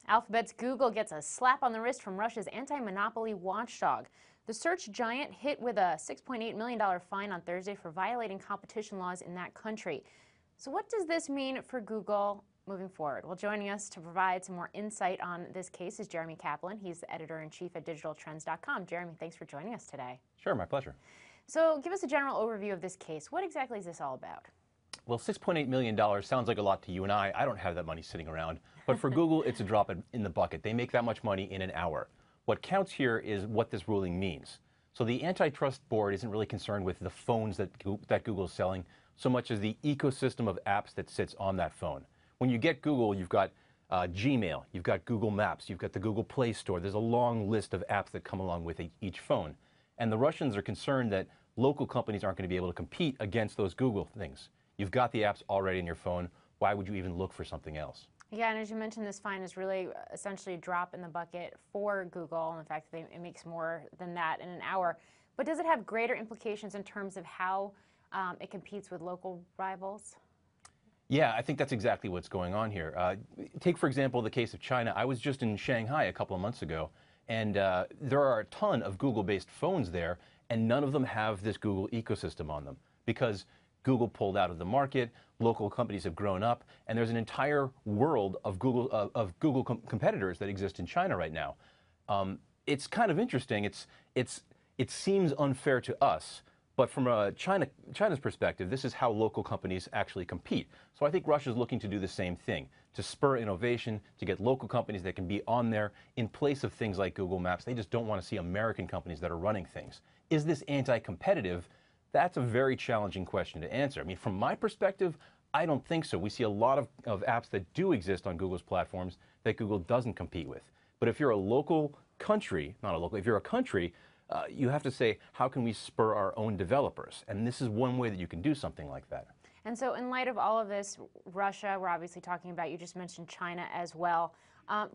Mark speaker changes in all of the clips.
Speaker 1: Alphabet's Google gets a slap on the wrist from Russia's anti-monopoly watchdog. The search giant hit with a $6.8 million fine on Thursday for violating competition laws in that country. So what does this mean for Google moving forward? Well, joining us to provide some more insight on this case is Jeremy Kaplan. He's the editor-in-chief at digitaltrends.com. Jeremy, thanks for joining us today.
Speaker 2: Sure, my pleasure.
Speaker 1: So give us a general overview of this case. What exactly is this all about?
Speaker 2: Well, $6.8 million sounds like a lot to you and I. I don't have that money sitting around. But for Google, it's a drop in the bucket. They make that much money in an hour. What counts here is what this ruling means. So the Antitrust Board isn't really concerned with the phones that Google is selling so much as the ecosystem of apps that sits on that phone. When you get Google, you've got Gmail, you've got Google Maps, you've got the Google Play Store. There's a long list of apps that come along with each phone. And the Russians are concerned that local companies aren't going to be able to compete against those Google things. You've got the apps already in your phone. Why would you even look for something else?
Speaker 1: Yeah, and as you mentioned, this fine is really essentially a drop in the bucket for Google. In fact, it makes more than that in an hour. But does it have greater implications in terms of how it competes with local rivals?
Speaker 2: Yeah, I think that's exactly what's going on here. Take, for example, the case of China. I was just in Shanghai a couple of months ago, and there are a ton of Google-based phones there, and none of them have this Google ecosystem on them because Google pulled out of the market, local companies have grown up, and there's an entire world of Google competitors that exist in China right now. It's kind of interesting. It seems unfair to us, but from China's perspective, this is how local companies actually compete. So I think Russia's looking to do the same thing, to spur innovation, to get local companies that can be on there in place of things like Google Maps. They just don't want to see American companies that are running things. Is this anti-competitive? That's a very challenging question to answer. I mean, from my perspective, I don't think so. We see a lot of apps that do exist on Google's platforms that Google doesn't compete with. But if you're a local country, if you're a country, you have to say, how can we spur our own developers? And this is one way that you can do something like that.
Speaker 1: And so in light of all of this, Russia, we're obviously talking about, you just mentioned China as well.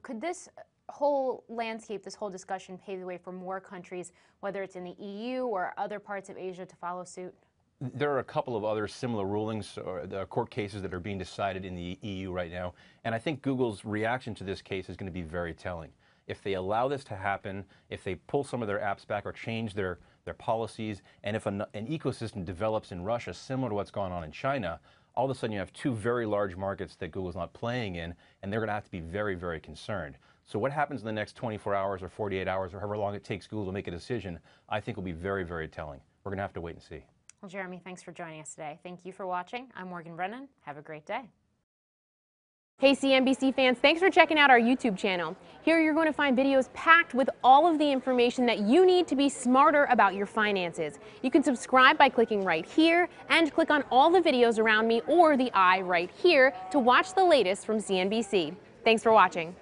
Speaker 1: Could this whole landscape, this whole discussion pave the way for more countries, whether it's in the EU or other parts of Asia, to follow suit?
Speaker 2: There are a couple of other similar rulings or the court cases that are being decided in the EU right now. And I think Google's reaction to this case is going to be very telling. If they allow this to happen, if they pull some of their apps back or change their policies, and if an ecosystem develops in Russia similar to what's going on in China, all of a sudden you have two very large markets that Google's not playing in, and they're going to have to be very, very concerned. So what happens in the next 24 hours or 48 hours or however long it takes Google to make a decision, I think will be very, very telling. We're going to have to wait and see.
Speaker 1: Well, Jeremy, thanks for joining us today. Thank you for watching. I'm Morgan Brennan. Have a great day.
Speaker 3: Hey CNBC fans, thanks for checking out our YouTube channel. Here you're going to find videos packed with all of the information that you need to be smarter about your finances. You can subscribe by clicking right here and click on all the videos around me or the I right here to watch the latest from CNBC. Thanks for watching.